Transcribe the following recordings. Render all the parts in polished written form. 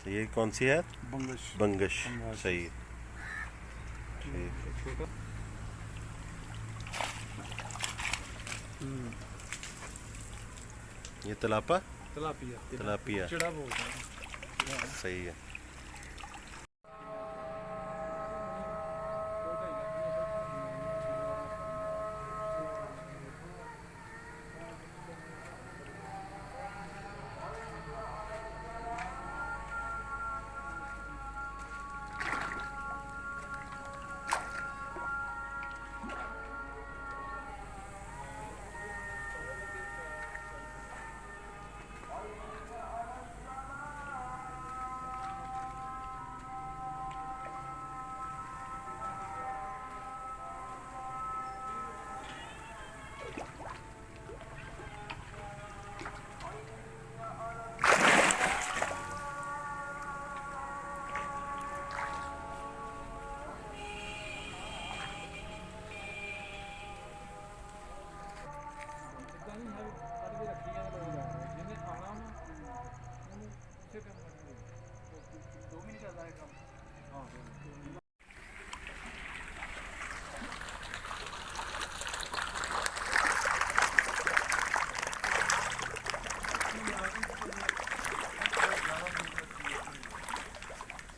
ये कौन सी है? बंगश। बंगश। बंगाश। सही है। ठीक। छोटा। ये तलापा। तलापिया। तलापिया। चिड़ा बोलते हैं। सही है।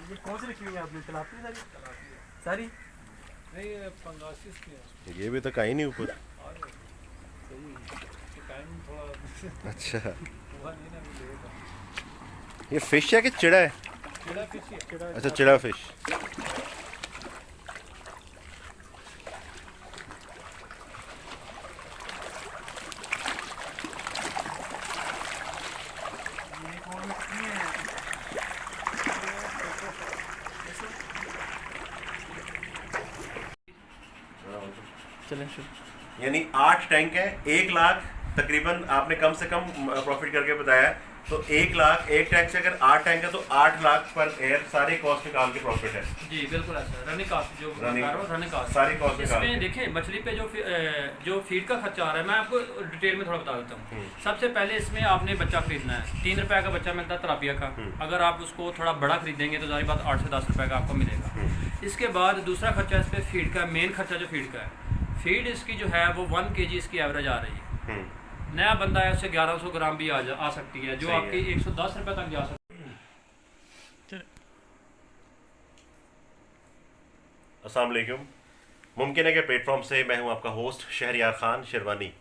ये कौन सी रखी हुई है आपने? तलापी सारी सारी? नहीं, ये पंगासिस की है। ये भी तो कहीं नहीं ऊपर। सही टाइम थोड़ा अच्छा, हुआ नहीं ना, अभी लेट है। ये फिश है कि चिड़ा है? चिड़ा फिश है। चिड़ा। अच्छा, चिड़ा फिश। ये कौन रखी है? चलें शुरू। यानी 8 टैंक है, 1 लाख तकरीबन आपने कम से कम प्रॉफिट करके बताया। तो 1 लाख, एक टैंक से अगर 8 टैंक है तो 8 लाख पर एयर सारे कॉस्ट निकाल के प्रॉफिट है। जी बिल्कुल ऐसा रनिंग कास्ट जो Running रनिंग कास्ट सारी कॉस्ट निकाल इसमें के। देखिए मछली पे जो फीड का खर्चा आ रहा है, मैं आपको डिटेल में थोड़ा बता देता हूँ। सबसे पहले इसमें आपने बच्चा खरीदना है। 3 रुपये का बच्चा मिलता है तलापिया का। अगर आप उसको थोड़ा बड़ा खरीदेंगे तो सारी बात 8 से 10 रुपये का आपको मिलेगा। इसके बाद दूसरा खर्चा इस पर फीड का, मेन खर्चा जो फीड का है, फीड इसकी जो है वो 1 kg इसकी एवरेज आ रही है। नया बंदा है उससे 1100 ग्राम भी आ सकती है, जो आपकी 110 रुपये तक जा सकती है। अस्सलाम वालेकुम। मुमकिन है कि प्लेटफॉर्म से मैं हूं आपका होस्ट शहरयार खान शेरवानी।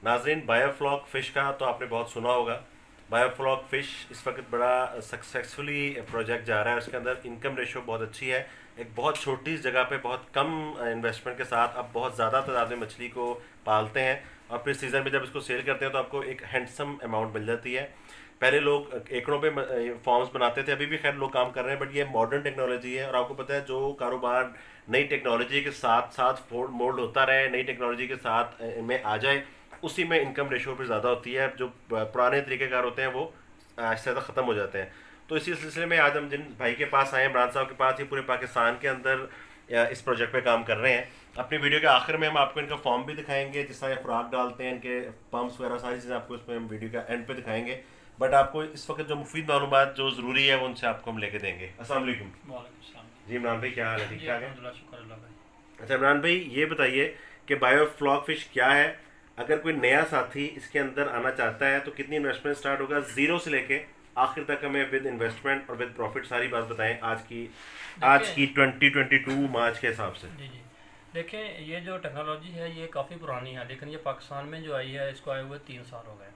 नाजरीन, बायोफ्लॉक फ़िश का तो आपने बहुत सुना होगा। बायोफ्लॉक फ़िश इस वक्त बड़ा सक्सेसफुली प्रोजेक्ट जा रहा है। उसके अंदर इनकम रेशो बहुत अच्छी है। एक बहुत छोटी जगह पे बहुत कम इन्वेस्टमेंट के साथ आप बहुत ज़्यादा तादाद में मछली को पालते हैं और फिर सीज़न में जब इसको सेल करते हैं तो आपको एक हैंडसम अमाउंट मिल जाती है। पहले लोग एकड़ों पे फॉर्म्स बनाते थे, अभी भी खैर लोग काम कर रहे हैं, बट ये मॉडर्न टेक्नोलॉजी है। और आपको पता है जो कारोबार नई टेक्नोलॉजी के साथ साथ मोल्ड होता रहे, नई टेक्नोलॉजी के साथ में आ जाए, उसी में इनकम रेशो भी ज़्यादा होती है। जो पुराने तरीक़ेकार होते हैं वो आहिस्ता आहिस्ता ख़त्म हो जाते हैं। तो इसी सिलसिले में आज हम जिन भाई के पास आए, इमरान साहब के पास, ये पूरे पाकिस्तान के अंदर इस प्रोजेक्ट पे काम कर रहे हैं। अपनी वीडियो के आखिर में हम आपको इनका फॉर्म भी दिखाएंगे, जिस तरह खुराक डालते हैं, इनके पम्प्स वगैरह सारी चीज़ें आपको इसमें हम वीडियो का एंड पे दिखाएंगे। बट आपको इस वक्त जो मुफीद मालूमात जो ज़रूरी है वो उनसे आपको हम लेके देंगे। अस्सलाम वालेकुम। जी इमरान भाई, क्या हाल है? ठीक ठाक है? अच्छा इमरान भाई, ये बताइए कि बायोफ्लॉक फ़िश क्या है? अगर कोई नया साथी इसके अंदर आना चाहता है तो कितनी इन्वेस्टमेंट स्टार्ट होगा ज़ीरो से लेके आखिर तक? हमें विद इन्वेस्टमेंट और विद प्रॉफिट सारी बात बताएं आज की 2022 मार्च के हिसाब से। जी जी देखें, ये जो टेक्नोलॉजी है ये काफ़ी पुरानी है, लेकिन ये पाकिस्तान में जो आई है इसको आए हुए 3 साल हो गए।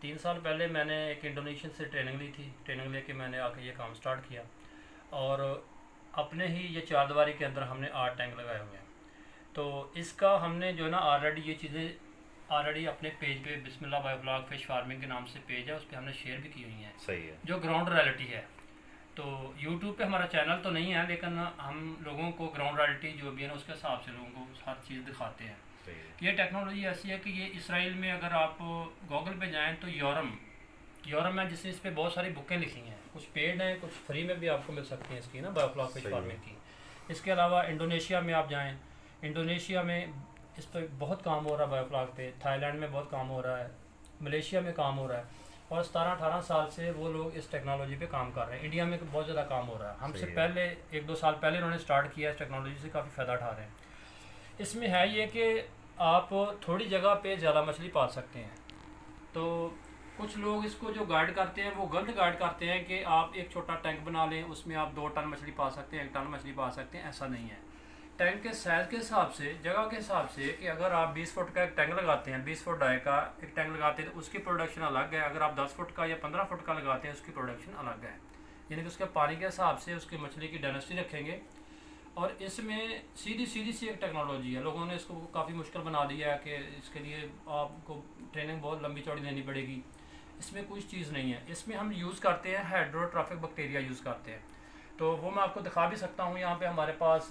3 साल पहले मैंने एक इंडोनेशियन से ट्रेनिंग ली थी। ट्रेनिंग लेके मैंने आके ये काम स्टार्ट किया और अपने ही ये 4 दीवारी के अंदर हमने 8 टैंक लगाए हुए हैं। तो इसका हमने जो है ना ऑलरेडी ये चीज़ें अपने पेज पे बिस्मिल्लाह बायोफ्लॉक फिश फार्मिंग के नाम से पेज है, उस पर हमने शेयर भी की हुई हैं। सही है। जो ग्राउंड रियलिटी है, तो यूट्यूब पे हमारा चैनल तो नहीं है, लेकिन हम लोगों को ग्राउंड रियलिटी जो भी है ना उसके हिसाब से लोगों को हर चीज़ दिखाते हैं। ये टेक्नोलॉजी ऐसी है कि ये इसराइल में अगर आप गूगल पे जाएं तो योरम है, जिसने इस पर बहुत सारी बुकें लिखी हैं। कुछ पेड हैं, कुछ फ्री में भी आपको मिल सकती हैं इसकी ना, बायोफ्लॉक फिश फार्मिंग की। इसके अलावा इंडोनेशिया में आप जाएँ, इंडोनेशिया में इस पर बहुत काम हो रहा है बायोफ्लॉक पे। थाईलैंड में बहुत काम हो रहा है, मलेशिया में काम हो रहा है। और 17-18 साल से वो लोग इस टेक्नोलॉजी पे काम कर रहे हैं। इंडिया में बहुत ज़्यादा काम हो रहा है, हमसे सही है। पहले 1-2 साल पहले उन्होंने स्टार्ट किया, इस टेक्नोलॉजी से काफ़ी फ़ायदा उठा रहे हैं। इसमें है ये कि आप थोड़ी जगह पे ज़्यादा मछली पाल सकते हैं। तो कुछ लोग इसको जो गाइड करते हैं वो गलत गाइड करते हैं कि आप एक छोटा टैंक बना लें, उसमें आप 2 टन मछली पा सकते हैं, 1 टन मछली पा सकते हैं। ऐसा नहीं है। टैंक के साइज़ के हिसाब से, जगह के हिसाब से, कि अगर आप 20 फुट का एक टैंक लगाते हैं, 20 फुट डाई का एक टैंक लगाते हैं तो उसकी प्रोडक्शन अलग है। अगर आप 10 फुट का या 15 फुट का लगाते हैं उसकी प्रोडक्शन अलग है। यानी कि उसके पानी के हिसाब से उसकी मछली की डेंसिटी रखेंगे। और इसमें सीधी सी एक टेक्नोलॉजी है। लोगों ने इसको काफ़ी मुश्किल बना दिया है कि इसके लिए आपको ट्रेनिंग बहुत लंबी चौड़ी लेनी पड़ेगी। इसमें कुछ चीज़ नहीं है। इसमें हम यूज़ करते हैं हाइड्रोट्रॉफिक बैक्टीरिया यूज़ करते हैं। तो वो मैं आपको दिखा भी सकता हूँ, यहाँ पे हमारे पास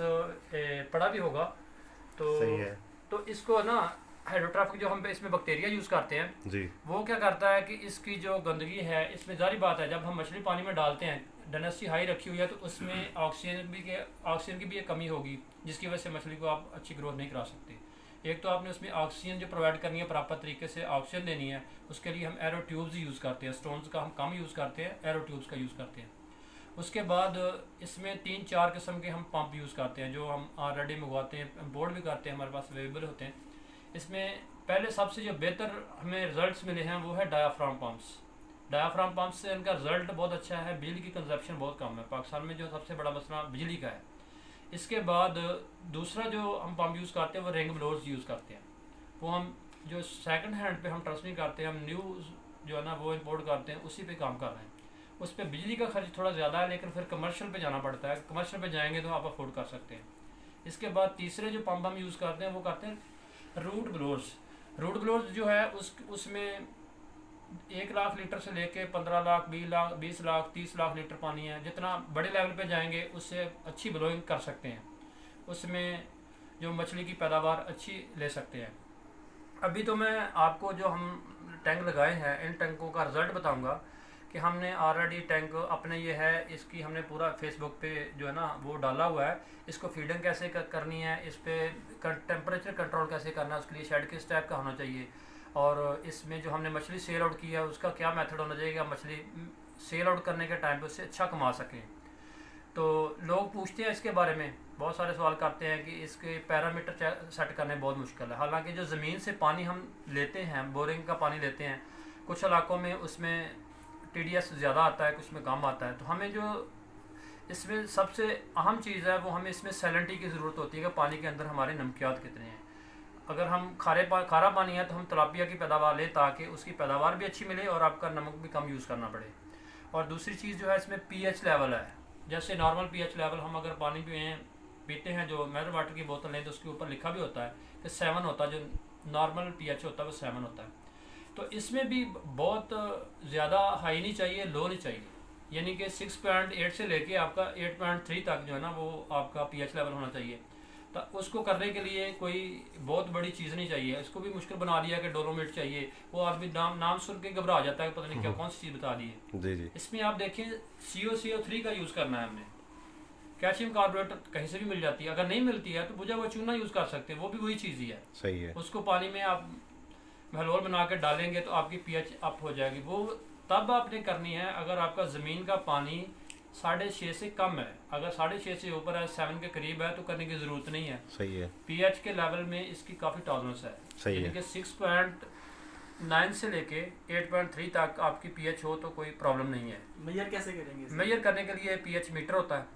पड़ा भी होगा। तो सही है तो इसको ना हाइड्रोट्रॉफिक जो हम इसमें बैक्टीरिया यूज़ करते हैं जी। वो क्या करता है कि इसकी जो गंदगी है, इसमें जारी बात है जब हम मछली पानी में डालते हैं, डेंसिटी हाई रखी हुई है, तो उसमें ऑक्सीजन की भी एक कमी होगी, जिसकी वजह से मछली को आप अच्छी ग्रोथ नहीं करा सकते। एक तो आपने उसमें ऑक्सीजन जो प्रोवाइड करनी है, प्रॉपर तरीके से ऑक्सीजन देनी है, उसके लिए हम एरो ट्यूब्स यूज़ करते हैं। स्टोन्स का हम कम यूज़ करते हैं, एरो ट्यूब्स का यूज़ करते हैं। उसके बाद इसमें 3-4 किस्म के हम पंप यूज़ करते हैं जो हम ऑलरेडी मंगवाते हैं, इम्पोर्ट भी करते हैं, हमारे पास अवेलेबल होते हैं। इसमें पहले सबसे जो बेहतर हमें रिजल्ट्स मिले हैं वो है डायाफ्राम पंप्स। डायाफ्राम पंप से इनका रिजल्ट बहुत अच्छा है। बिजली की कंजप्शन बहुत कम है। पाकिस्तान में जो सबसे बड़ा मसला बिजली का है। इसके बाद दूसरा जो हम पंप यूज़ करते हैं वो रिंग ब्लोअर्स यूज़ करते हैं। वो हम जो सेकंड हैंड पे हम ट्रस्ट नहीं करते, हम न्यू जो है ना वो इंपोर्ट करते हैं, उसी पे काम कर रहे हैं। उस पर बिजली का खर्च थोड़ा ज़्यादा है, लेकिन फिर कमर्शियल पे जाना पड़ता है। कमर्शियल पे जाएंगे तो आप अफोर्ड कर सकते हैं। इसके बाद तीसरे जो पंप हम यूज़ करते हैं वो करते हैं रूट ब्लोअर्स। रूट ब्लोअर्स जो है उसमें 1 लाख लीटर से लेके 15 लाख, 20 लाख, 30 लाख लीटर पानी है। जितना बड़े लेवल पे जाएंगे उससे अच्छी ब्लोइंग कर सकते हैं, उसमें जो मछली की पैदावार अच्छी ले सकते हैं। अभी तो मैं आपको जो हम टैंक लगाए हैं इन टैंकों का रिज़ल्ट बताऊंगा कि हमने ऑलरेडी टैंक अपने ये है, इसकी हमने पूरा फेसबुक पे जो है ना वो डाला हुआ है। इसको फीडिंग कैसे करनी है, इस पर टेम्परेचर कंट्रोल कैसे करना है, उसके लिए शेड किस टाइप का होना चाहिए, और इसमें जो हमने मछली सेल आउट की है उसका क्या मेथड होना चाहिए कि मछली सेल आउट करने के टाइम पे उससे अच्छा कमा सकें। तो लोग पूछते हैं इसके बारे में, बहुत सारे सवाल करते हैं कि इसके पैरामीटर सेट करने बहुत मुश्किल है। हालांकि जो ज़मीन से पानी हम लेते हैं, बोरिंग का पानी लेते हैं, कुछ इलाकों में उसमें TDS ज़्यादा आता है, कुछ में कम आता है। तो हमें जो इसमें सबसे अहम चीज़ है वो हमें इसमें सैलिनिटी की ज़रूरत होती है कि पानी के अंदर हमारे नमकियात कितने हैं। अगर हम खारा पानी है तो हम तिलापिया की पैदावार लें ताकि उसकी पैदावार भी अच्छी मिले और आपका नमक भी कम यूज़ करना पड़े। और दूसरी चीज़ जो है इसमें pH लेवल है। जैसे नॉर्मल pH लेवल हम अगर पानी पीते हैं, जो मिनरल वाटर की बोतल लें तो उसके ऊपर लिखा भी होता है कि 7 होता है, जो नॉर्मल pH होता है वो 7 होता है। तो इसमें भी बहुत ज़्यादा हाई नहीं चाहिए, लो नहीं चाहिए, यानी कि 6.8 से लेके आपका 8.3 तक जो है ना वो आपका pH लेवल होना चाहिए। तो उसको करने के लिए कोई बहुत बड़ी चीज़ नहीं चाहिए। इसको भी मुश्किल बना दिया कि डोलोमाइट चाहिए, वो आदमी नाम सुन के घबरा जाता है, पता नहीं क्या कौन सी चीज़ बता दी है। जी जी। इसमें आप देखें CO3 का यूज़ करना है हमने। कैल्शियम कार्बोनेट कहीं से भी मिल जाती है, अगर नहीं मिलती है तो बुझा हुआ चूना यूज़ कर सकते हैं, वो भी वही चीज़ ही है। सही है। उसको पानी में आप महलोल बना के डालेंगे तो आपकी pH अप हो जाएगी। वो तब आपने करनी है अगर आपका ज़मीन का पानी 6.5 से कम है। अगर 6.5 से ऊपर है, 7 के करीब है, तो करने की ज़रूरत नहीं है। सही है। pH के लेवल में इसकी काफ़ी टॉलरेंस है। सही है। यानी कि 6.9 से लेके 8.3 तक आपकी pH हो तो कोई प्रॉब्लम नहीं है। मेजर कैसे करेंगे? मेजर करने के लिए pH मीटर होता है,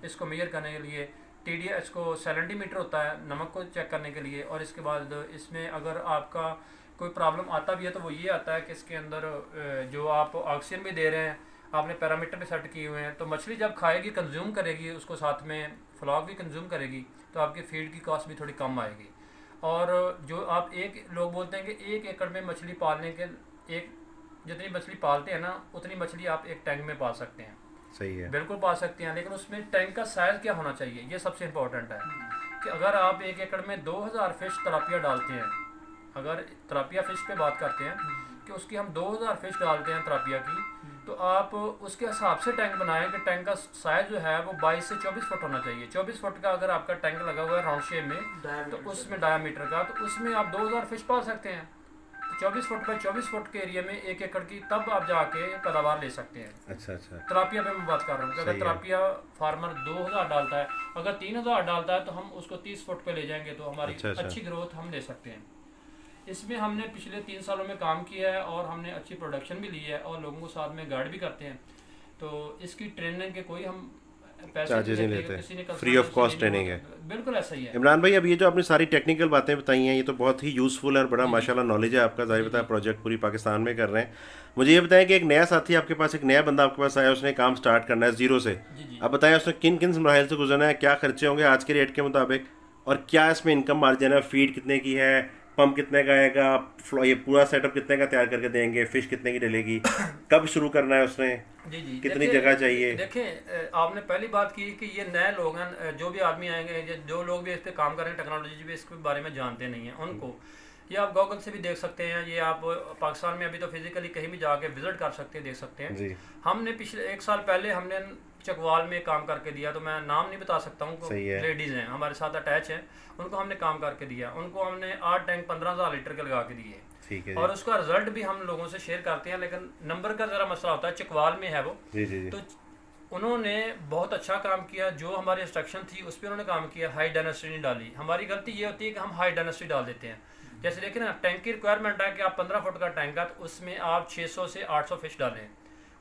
इसको मेजर करने के लिए TDS को सेंटीमीटर होता है नमक को चेक करने के लिए। और इसके बाद इसमें अगर आपका कोई प्रॉब्लम आता भी है तो वो ये आता है कि इसके अंदर जो आप ऑक्सीजन भी दे रहे हैं, आपने पैरामीटर पे सेट किए हुए हैं, तो मछली जब खाएगी, कंज्यूम करेगी, उसको साथ में फ्लॉक भी कंज्यूम करेगी, तो आपकी फीड की कॉस्ट भी थोड़ी कम आएगी। और जो आप लोग बोलते हैं कि 1 एकड़ में मछली पालने के जितनी मछली पालते हैं ना उतनी मछली आप एक टैंक में पाल सकते हैं। सही है। बिल्कुल पाल सकते हैं, लेकिन उसमें टैंक का साइज़ क्या होना चाहिए ये सबसे इम्पोर्टेंट है। कि अगर आप 1 एकड़ में 2000 फिश तिलापिया डालते हैं, अगर तिलापिया फ़िश पे बात करते हैं कि उसकी हम 2000 फिश डालते हैं तिलापिया की, तो आप उसके हिसाब से टैंक बनाएं कि टैंक का साइज़ जो है वो 22 से 24 फुट होना चाहिए। 24 फुट का अगर आपका टैंक लगा हुआ है राउंड शेप में, तो उसमें डायामीटर का, तो उसमें आप 2000 फिश पाल सकते हैं। 24 फुट बाई 24 फुट के एरिया में 1 एकड़ की तब आप जाके पैदावार ले सकते हैं। अच्छा अच्छा। तिलापिया पे मैं बात कर रहा हूँ कि अगर तिलापिया फार्मर 2000 डालता है, अगर 3000 डालता है तो हम उसको 30 फुट पे ले जाएंगे तो हमारी अच्छी ग्रोथ हम ले सकते हैं। इसमें हमने पिछले 3 सालों में काम किया है और हमने अच्छी प्रोडक्शन भी ली है और लोगों को साथ में गाइड भी करते हैं। तो इसकी ट्रेनिंग के कोई हम चार्जेस नहीं लेते, फ्री ऑफ कॉस्ट ट्रेनिंग है। बिल्कुल ऐसा ही है। इमरान भाई, अब ये जो आपने सारी टेक्निकल बातें बताई हैं ये तो बहुत ही यूज़फुल है और बड़ा माशाल्लाह नॉलेज है आपका, जाहिर बताया प्रोजेक्ट पूरी पाकिस्तान में कर रहे हैं। मुझे ये बताएं कि एक नया साथी आपके पास, एक नया बंदा आपके पास आया, उसने काम स्टार्ट करना है ज़ीरो से, अब बताएं उसने किन किन मराहिल से गुजरना है, क्या खर्चे होंगे आज के रेट के मुताबिक, और क्या इसमें इनकम मार्जिन है, फीड कितने की है, पंप कितने का आएगा, ये पूरा सेटअप कितने का तैयार करके देंगे, फिश कितने की डलेगी, कब शुरू करना है उसने, जी जी, कितनी जगह चाहिए? देखें, आपने पहली बात की कि ये नए लोग हैं, जो भी आदमी आएंगे, जो लोग भी इस पे काम कर रहे हैं, टेक्नोलॉजी भी इसके बारे में जानते नहीं हैं, उनको ये आप गूगल से भी देख सकते हैं, ये आप पाकिस्तान में अभी तो फिजिकली कहीं भी जाके विजिट कर सकते हैं, देख सकते हैं जी। हमने पिछले 1 साल पहले हमने चकवाल में काम करके दिया, तो मैं नाम नहीं बता सकता हूँ, लेडीज़ हैं हमारे साथ अटैच हैं, उनको हमने काम करके दिया, उनको हमने 8 टैंक 15,000 लीटर के लगा के दिए, ठीक है, और उसका रिजल्ट भी हम लोगों से शेयर करते हैं। लेकिन नंबर का ज़रा मसला होता है, चकवाल में है वो जी जी जी। तो उन्होंने बहुत अच्छा काम किया, जो हमारी इंस्ट्रक्शन थी उस पर उन्होंने काम किया, हाई डेंसिटी नहीं डाली। हमारी गलती ये होती है कि हम हाई डेंसिटी डाल देते हैं। जैसे देखिए ना, टैंक की रिक्वायरमेंट है कि आप 15 फुट का टैंक है तो उसमें आप 600 से 800 फिश डालें,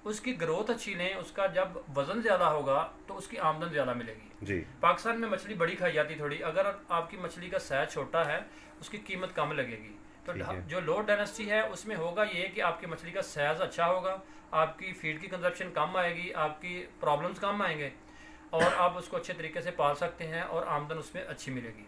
उसकी ग्रोथ अच्छी लें, उसका जब वजन ज़्यादा होगा तो उसकी आमदन ज़्यादा मिलेगी जी। पाकिस्तान में मछली बड़ी खाई जाती थोड़ी, अगर आपकी मछली का साइज छोटा है उसकी कीमत कम लगेगी। तो जो लो डेंसिटी है उसमें होगा ये कि आपकी मछली का साइज अच्छा होगा, आपकी फीड की कंजप्शन कम आएगी, आपकी प्रॉब्लम्स कम आएंगे और आप उसको अच्छे तरीके से पाल सकते हैं और आमदन उसमें अच्छी मिलेगी।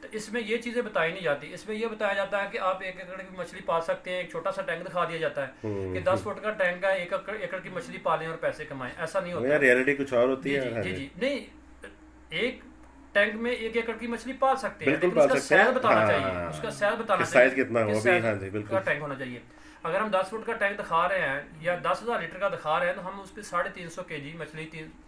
तो इसमें ये चीज़ें बताई नहीं जाती, इसमें ये बताया जाता है कि आप 1 एकड़ की मछली पाल सकते हैं, एक छोटा सा टैंक दिखा दिया जाता है कि 10 फुट का टैंक है, 1 एकड़ की मछली पालें और पैसे कमाएं, ऐसा नहीं होता। रियलिटी कुछ और होती है। जी जी, नहीं, एक टैंक में 1 एकड़ की मछली पाल सकते हैं, लेकिन उसका साइज बताना चाहिए, उसका साइज बताना चाहिए, साइज कितना हो, टैंक होना चाहिए। अगर हम 10 फुट का टैंक दिखा रहे हैं या 10,000 लीटर का दिखा रहे हैं तो हम उस पर 350 kg मछली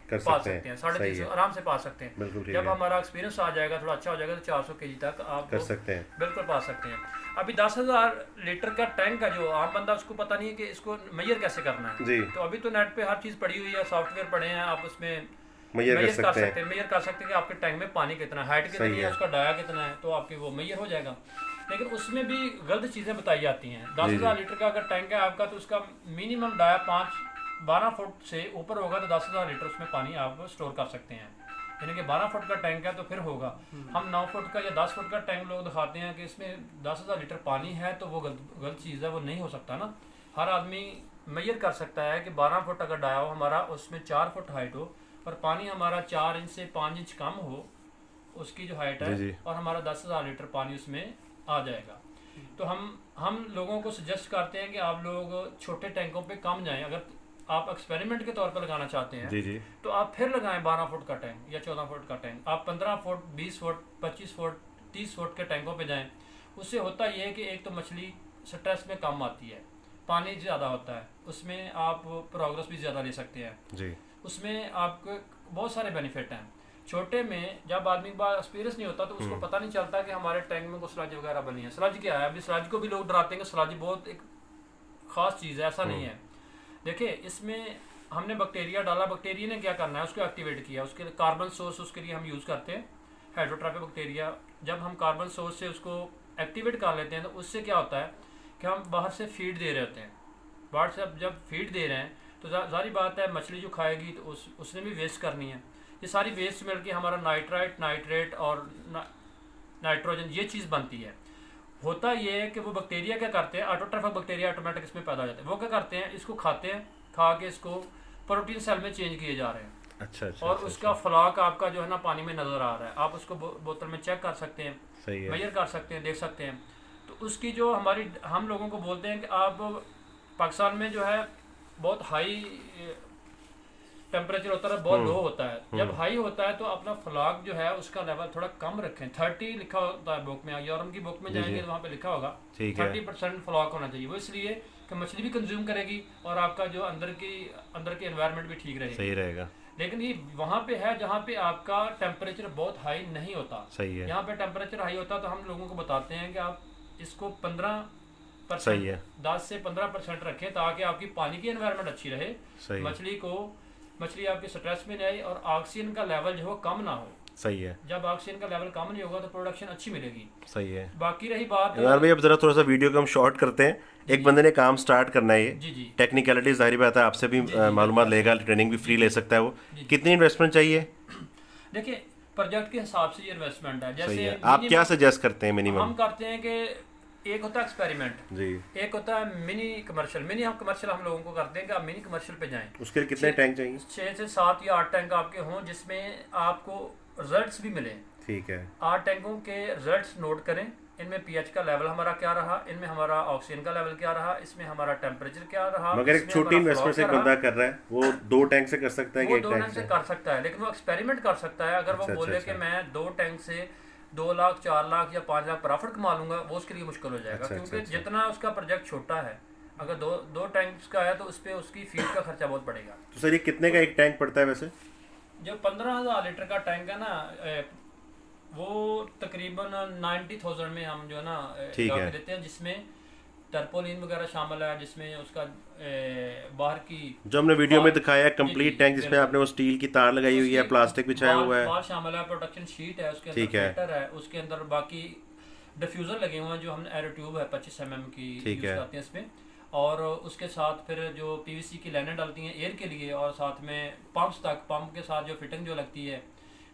पाल सकते हैं, 350 आराम से पाल सकते हैं। जब हमारा एक्सपीरियंस आ जाएगा, थोड़ा अच्छा हो जाएगा, तो 400 kg तक आप कर सकते हैं, बिल्कुल पाल सकते हैं। अभी 10,000 लीटर का टैंक है, जो आम बंदा उसको पता नहीं है कि इसको मेजर कैसे करना है, तो अभी तो नेट पे हर चीज़ पड़ी हुई है, सॉफ्टवेयर पड़े हैं, आप उसमें मेजर कर सकते हैं कि आपके टैंक में पानी कितना, हाइट कितनी है, उसका डाया कितना है, तो आपके वो मेजर हो जाएगा। लेकिन उसमें भी गलत चीज़ें बताई जाती हैं। 10,000 लीटर का अगर टैंक है आपका तो उसका मिनिमम डाया 12 फुट से ऊपर होगा तो 10,000 लीटर उसमें पानी आप स्टोर कर सकते हैं। यानी कि 12 फुट का टैंक है तो फिर होगा। हम 9 फुट का या 10 फुट का टैंक लोग दिखाते हैं कि इसमें 10,000 लीटर पानी है, तो वो गलत चीज़ है, वो नहीं हो सकता ना। हर आदमी मेजर कर सकता है कि 12 फुट अगर डाया हो हमारा, उसमें 4 फुट हाइट हो और पानी हमारा 4 इंच से 5 इंच कम हो उसकी जो हाइट है, और हमारा 10,000 लीटर पानी उसमें आ जाएगा। तो हम लोगों को सजेस्ट करते हैं कि आप लोग छोटे टैंकों पे कम जाएं। अगर आप एक्सपेरिमेंट के तौर पर लगाना चाहते हैं जी। तो आप फिर लगाएं 12 फुट का टैंक या 14 फुट का टैंक। आप 15 फुट, 20 फुट, 25 फुट, 30 फुट के टैंकों पे जाएं। उससे होता ये है कि एक तो मछली स्ट्रेस में कम आती है, पानी ज़्यादा होता है, उसमें आप प्रोग्रेस भी ज़्यादा ले सकते हैं जी। उसमें आपको बहुत सारे बेनिफिट हैं। छोटे में जब आदमी के पास एक्सपीरियंस नहीं होता तो उसको पता नहीं चलता कि हमारे टैंक में कुछ स्लज वगैरह बनी है। स्लज क्या है? अभी स्लज को भी लोग डराते हैं कि स्लज बहुत एक ख़ास चीज़ है, ऐसा नहीं है। देखिए, इसमें हमने बैक्टीरिया डाला, बैक्टीरिया ने क्या करना है, उसको एक्टिवेट किया, उसके कार्बन सोर्स उसके लिए हम यूज़ करते हैं हाइड्रोट्रॉपिक बैक्टीरिया। जब हम कार्बन सोर्स से उसको एक्टिवेट कर लेते हैं तो उससे क्या होता है कि हम बाहर से फीड दे रहे होते हैं। बाहर से जब फीड दे रहे हैं तो जारी बात है मछली जो खाएगी तो उसने भी वेस्ट करनी है। ये सारी वेस्ट मिलके हमारा नाइट्राइट, नाइट्रेट और नाइट्रोजन ये चीज़ बनती है। होता ये है कि वो बैक्टीरिया क्या करते हैं, ऑटोट्रॉफिक बैक्टीरिया ऑटोमेटिक इसमें पैदा हो जाते हैं। वो क्या करते हैं, इसको खाते हैं, खा के इसको प्रोटीन सेल में चेंज किए जा रहे हैं। अच्छा, और उसका फ्लाक आपका जो है ना पानी में नज़र आ रहा है। आप उसको बोतल में चेक कर सकते हैं, मेजर कर सकते हैं, देख सकते हैं। तो उसकी जो हम लोगों को बोलते हैं कि आप पाकिस्तान में जो है बहुत हाई टेम्परेचर होता है, बहुत लो होता है। जब हाई होता है तो अपना फ्लाक जो है उसका लेवल थोड़ा कम रखें। 30 लिखा होता है बुक में, यूरोप की बुक में जाएंगे तो वहाँ पे लिखा होगा 30% फ्लाक होना चाहिए। वो इसलिए कि मछली भी कंज्यूम करेगी और आपका जो अंदर की एनवायरनमेंट भी ठीक रहेगा, सही रहेगा। लेकिन ये वहाँ पे है जहाँ पे आपका टेम्परेचर बहुत हाई नहीं होता। सही है। यहाँ पे टेम्परेचर हाई होता है तो हम लोगों को बताते हैं कि आप इसको 15 सही है। 10 से 15% रखें ताकि आपकी पानी की एनवायरनमेंट अच्छी रहे, सही है। मछली आपकी स्ट्रेस में नहीं आए और ऑक्सीजन का लेवल जो है कम ना हो। सही है। जब ऑक्सीजन का लेवल कम नहीं होगा तो प्रोडक्शन अच्छी मिलेगी। सही है। बाकी रही बात यार भाई, अब जरा थोड़ा सा वीडियो को हम शॉर्ट करते हैं। एक बंदे ने काम स्टार्ट करना है, जी ये जी टेक्निकलिटी जाहिर बात है आपसे भी मालूमात लेगा, ट्रेनिंग भी फ्री ले सकता है वो। कितनी इन्वेस्टमेंट चाहिए? देखिए प्रोजेक्ट के हिसाब से ये इन्वेस्टमेंट है। सही है। जैसे आप क्या सजेस्ट करते हैं हम मिनिमम? करते हैं कि एक होता है एक्सपेरिमेंट, जी। एक होता है मिनी कमर्शियल। हम कमर्शियल हम लोगों को करते हैं कि आप मिनी कमर्शियल पे जाएं। उसके लिए कितने टैंक चाहिए? 6 से 7 या 8 टैंक आपके हों जिसमें आपको रिजल्ट्स भी मिले। ठीक है। 8 टैंकों के रिजल्ट्स नोट करें। इनमें पीएच का लेवल हमारा क्या रहा, इनमें हमारा ऑक्सीजन का लेवल क्या रहा, इसमें हमारा टेम्परेचर क्या रहा। मगर एक छोटी इन्वेस्टमेंट से एक बंदा कर रहा है, वो 2 टैंक से कर सकता है कि वो 1 2 टैंक टैंक से? से कर सकता है, लेकिन वो एक्सपेरिमेंट कर सकता है। अगर वो अच्छा, बोले अच्छा, कि मैं 2 टैंक से 2 लाख 4 लाख या 5 लाख प्रॉफिट कमा लूंगा, वो उसके लिए मुश्किल हो जाएगा। अच्छा, क्योंकि अच्छा। जितना उसका प्रोजेक्ट छोटा है, अगर दो टैंक्स का है तो उस पर उसकी फीड का खर्चा बहुत पड़ेगा। तो सर ये कितने का एक टैंक पड़ता है वैसे? जो 15,000 लीटर का टैंक है ना, वो तकरीबन 90,000 में हम जो है ना ठीक लगा है। के देते हैं, जिसमें टर्पोलिन वगैरह शामिल है, जिसमें उसका बाहर की जो हमने वीडियो में दिखाया है जी, कंप्लीट जी, टैंक, जिसमें बिल्कुल। आपने वो स्टील की तार लगाई हुई है, उसकी प्लास्टिक बिछाया हुआ है। बाहर शामिल है, प्रोटेक्शन शीट है, उसके ठीक अंदर है। फिल्टर है, उसके अंदर बाकी डिफ्यूज़र लगे हुए हैं जो हमने एरो ट्यूब है 25 mm की ठीक यूज़ है। करते हैं इसमें। और उसके साथ फिर जो पीवीसी की लाइनें डालती हैं एयर के लिए, और साथ में पंप के साथ जो फिटिंग जो लगती है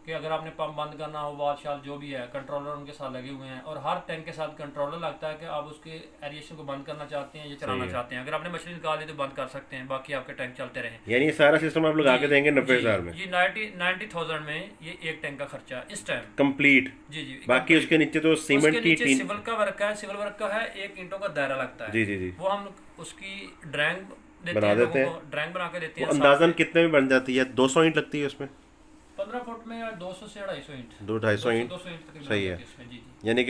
कि अगर आपने पंप बंद करना हो, वाल शाल जो भी है, कंट्रोलर उनके साथ लगे हुए हैं। और हर टैंक के साथ कंट्रोलर लगता है कि आप उसके एरिएशन को बंद करना चाहते हैं या चलाना चाहते हैं। अगर आपने मछली निकाल ली तो बंद कर सकते हैं, बाकी आपके टैंक चलते रहें। यानी ये सारा सिस्टम आप लगा के देंगे 90,000 में? जी 90,000 में ये एक टैंक का खर्चा इस टाइम। कंप्लीट? जी जी। बाकी उसके नीचे तो सीमेंट उसके की नीचे टीन? सिविल का वर्क है, सिविल वर्क का है, 1 ईंटों का दायरा लगता है। जी जी जी। वो हम उसकी ड्राइंग बना देते देते हैं, हैं। ड्राइंग बना के देते वो हैं। अंदाजन कितने में बन जाती है? 200 ईंट लगती है उसमें? 15 फुट में 200 से 250 ईंट। 200-250 ईंट? 200 ईंट तकरीबन सही है। लगती इसमें। जी जी। यानी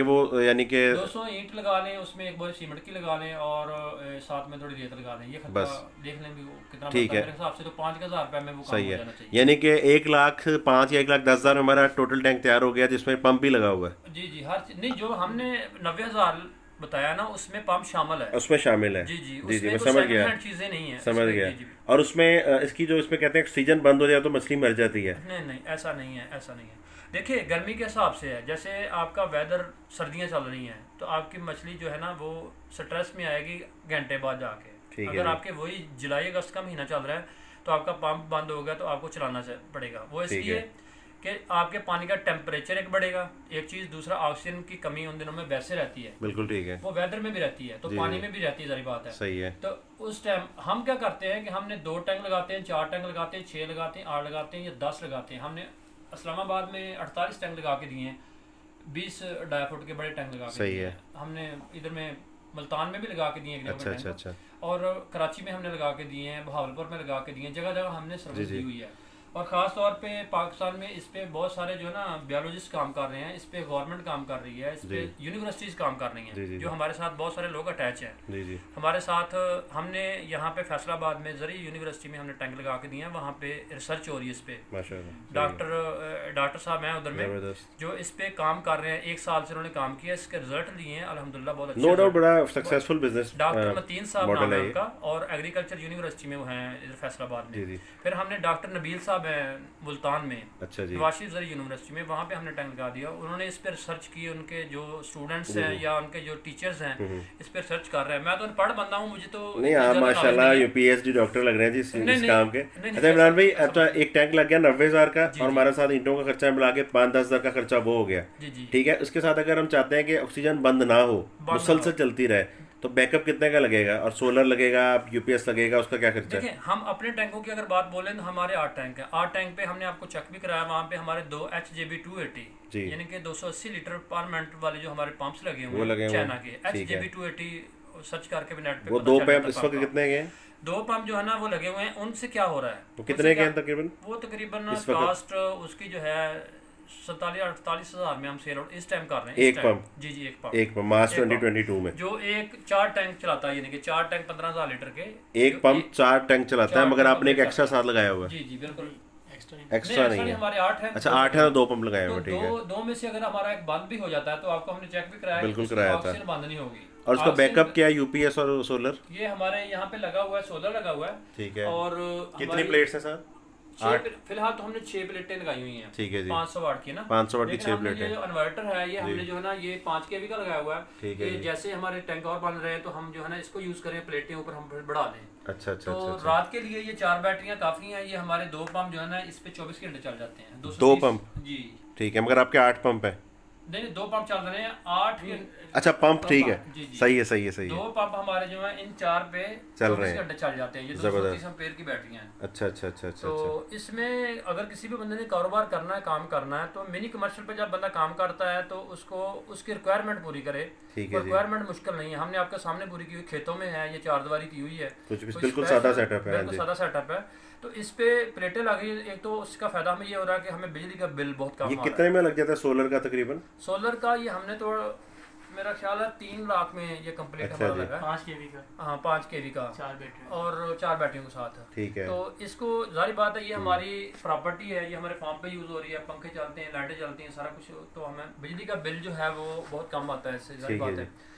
कि 200 ईंट लगा लें, उसमें एक बोरी सीमेंट की लगा लें और साथ में थोड़ी रेत लगा लें। ये खर्चा बस। देख लें भी वो कितना ठीक बनता है। है। मेरे हिसाब से तो 5,000 रुपये में वो काम सही हो है। जाना चाहिए। यानी कि 1,05,000 या 1,10,000 में हमारा टोटल टैंक तैयार हो गया, जिसमें पंप भी लगा हुआ है। जी जी। हर चीज नहीं, जो हमने 90,000 बताया ना, उसमें पंप शामिल है। उसमें शामिल है? जी जी। जी उसमें मैं कोई समझ गया, second hand चीजें नहीं है समझ उसमें। गया। जी, जी। और उसमें इसकी जो इसमें कहते हैं सीजन बंद हो जाए तो मछली मर जाती है? नहीं नहीं, ऐसा नहीं है, ऐसा नहीं है। देखिए गर्मी के हिसाब से है, जैसे आपका वेदर सर्दियाँ चल रही हैं तो आपकी मछली जो है ना वो स्ट्रेस में आएगी घंटे बाद जाके। ठीक है अगर जी। आपके वही जुलाई अगस्त का महीना चल रहा है तो आपका पंप बंद हो गया तो आपको चलाना पड़ेगा। वो ठीक इसलिए है। कि आपके पानी का टेम्परेचर एक बढ़ेगा, एक चीज़, दूसरा ऑक्सीजन की कमी उन दिनों में वैसे रहती है, बिल्कुल ठीक है। वो वेदर में भी रहती है तो जी, पानी जी। में भी रहती है, सारी बात है। सही है। तो उस टाइम हम क्या करते हैं कि हमने 2 टैंक लगाते हैं, 4 टैंक लगाते हैं, 6 लगाते हैं, 8 लगाते हैं या 10 लगाते हैं। हमने इस्लामाबाद में 48 टैंक लगा के दिए हैं, 20 ढाई फुट के बड़े टैंक लगा के सही दिए है। हैं। हमने इधर में मुल्तान में भी लगा के दिए हैं, अच्छा अच्छा अच्छा। और कराची में हमने लगा के दिए हैं, बहावलपुर में लगा के दिए हैं, जगह जगह हमने सर्विस जी, जी। दी हुई है। और ख़ास तौर पे पाकिस्तान में इस पे बहुत सारे जो है ना बायोलॉजिस्ट काम कर रहे हैं, इस पे गवर्नमेंट काम कर रही है, इस पे यूनिवर्सिटीज़ काम कर रही जी, जी, हैं, जी। जो हमारे साथ बहुत सारे लोग अटैच हैं। जी जी। हमारे साथ हमने यहाँ पे फैसलाबाद में ज़री यूनिवर्सिटी में हमने टैंक लगा के दिए हैं, वहाँ पे रिसर्च हो रही है इस पे। माशाल्लाह। डॉक्टर साहब हैं उधर में जबरदस्त। जो इस पे काम कर रहे हैं, 1 साल से उन्होंने काम किया, इसके रिजल्ट लिए हैं अल्हम्दुलिल्लाह बहुत अच्छे। नो डाउट बड़ा सक्सेसफुल बिजनेस डॉक्टर मतीन साहब मॉडल नाम है है ये। उनका, और एग्रीकल्चर यूनिवर्सिटी में वो हैं इधर फैसलाबाद जी में। जी। फिर हमने डॉक्टर नबील साहब हैं मुल्तान में, अच्छा जी। नवाशी ज़री यूनिवर्सिटी में, वहाँ पे हमने टैंक लगा दिया। उन्होंने इस पर रिसर्च की, उनके जो स्टूडेंट्स हैं या उनके जो टीचर्स हैं इस पर रिसर्च कर रहे हैं। मैं तो अनपढ़ बंदा हूँ, मुझे तो नहीं आप माशाल्लाह पीएचडी डॉक्टर लग रहे हैं जी इस नहीं, काम के। नहीं, अच्छा इमरान भाई, ऐसा- अच्छा एक टैंक लग गया 90,000 का, जी, और जी। हमारे साथ ईंटों का खर्चा मिला के 5-10 हज़ार का खर्चा वो हो गया। जी जी। ठीक है, उसके साथ अगर हम चाहते हैं कि ऑक्सीजन बंद ना हो, ना मुसलसल चलती रहे, तो बैकअप कितने का लगेगा? और सोलर लगेगा, यूपीएस लगेगा, उसका क्या खर्चा है? देखिए हम अपने टैंकों की अगर बात बोलें तो हमारे 8 टैंक हैं। 8 टैंक पे हमने आपको चेक भी कराया, वहाँ पे हमारे 2 HJB 280 जी। यानी कि 280 लीटर पर मिनट वाले जो हमारे पंप्स लगे वो हुए लगे हैं हुए हैं। चाइना के, ठीक है। HJB 280 सर्च करके भी नेट पे वो पता 2 चल पैप जाता इस है वक्त पंप कितने के हैं? 2 पंप जो है ना वो लगे हुए हैं, उनसे क्या हो रहा है, वो कितने के हैं तकरीबन? वो तकरीबन इस वक्त? कास्ट उसकी जो है 47-48 हज़ार में हम सेल आउट इस टाइम कर रहे हैं। एक इस टाइम। पंप? जी जी, एक पंप। एक मार्च एक पंप। 2022 में जो एक 4 टैंक चलाता है, यानी कि 4 टैंक 15,000 लीटर के, एक जो पंप 4 टैंक चलाता है, 4 मगर टैंक आपने एक चलाता एक्स्ट्रा साथ लगाया हुआ है? जी जी बिल्कुल। एक्स्ट्रा नहीं है? हमारे 8 हैं। अच्छा 8 है तो 2 पंप लगाए तो हुए, ठीक है। दो में से अगर हमारा एक बंद भी हो जाता है तो आपको हमने चेक भी कराया, बिल्कुल उसकी कराया था। ऑक्सीजन बंद नहीं होगी। और उसका ऑक्सीजन बैकअप क्या है, यूपीएस और सोलर? ये हमारे यहाँ पे लगा हुआ है, सोलर लगा हुआ है। ठीक है। और कितनी हमारी प्लेट्स हैं सर? 8। फिलहाल तो हमने 6 प्लेटें लगाई हुई हैं। ठीक है जी। 500 वाट की ना, 500 वाट की लेकिन 6 हमने प्लेटें। ये जो इन्वर्टर है ये हमने जो है ना ये 5 केवी का लगाया हुआ है ठीक है कि जी। जैसे हमारे टैंक और बन रहे हैं तो हम जो है ना इसको यूज करें, प्लेटें ऊपर हम फिर बढ़ा लें। अच्छा अच्छा तो अच्छा अच्छा। रात के लिए ये 4 बैटरियां काफी हैं। ये हमारे 2 पंप जो है ना इस पे 24 घंटे चल जाते हैं। 2 पंप? जी ठीक है, मगर आपके 8 पंप है? नहीं, 2 पंप चल रहे हैं 8 के। अच्छा पंप, ठीक है, जी, जी। सही है सही है सही 2 है। पंप हमारे जो है इन 4 पे चल रहे 24 हैं। घंटे चल जाते हैं। ये जबरदस्त। 230 एम्पेयर की बैटरियां हैं। अच्छा अच्छा अच्छा अच्छा तो अच्छा। इसमें अगर किसी भी बंदे ने कारोबार करना है, काम करना है, तो मिनी कमर्शियल पे जब बंदा काम करता है तो उसको उसकी रिक्वायरमेंट पूरी करे। ठीक है जी। रिक्वायरमेंट मुश्किल नहीं है, हमने आपके सामने पूरी की हुई, खेतों में है, ये 4 दीवारी की हुई है। कुछ कोई बिल्कुल special- सादा सेटअप है। हाँ बिल्कुल जी। सादा सेटअप है। तो इस पे प्लेटें लगी, एक तो उसका फायदा हमें ये हो रहा है कि हमें बिजली का बिल बहुत कम ये आ रहा कितने में लग जाता है सोलर का तकरीबन? है। सोलर का ये हमने तो मेरा ख्याल है 3 लाख में ये कंप्लीट अच्छा हमारा जी। लगा है। 5 केवी का, हाँ 5 केवी का 4 बैटरी। और 4 बैटरियों के साथ है। ठीक है। तो इसको जाहिर बात है ये हमारी प्रॉपर्टी है, ये हमारे फार्म पे यूज हो रही है, पंखे चलते हैं, लाइटें चलती हैं, सारा कुछ। तो हमें बिजली का बिल जो है वो बहुत कम आता है इससे, जाहिर ठीक है बात है।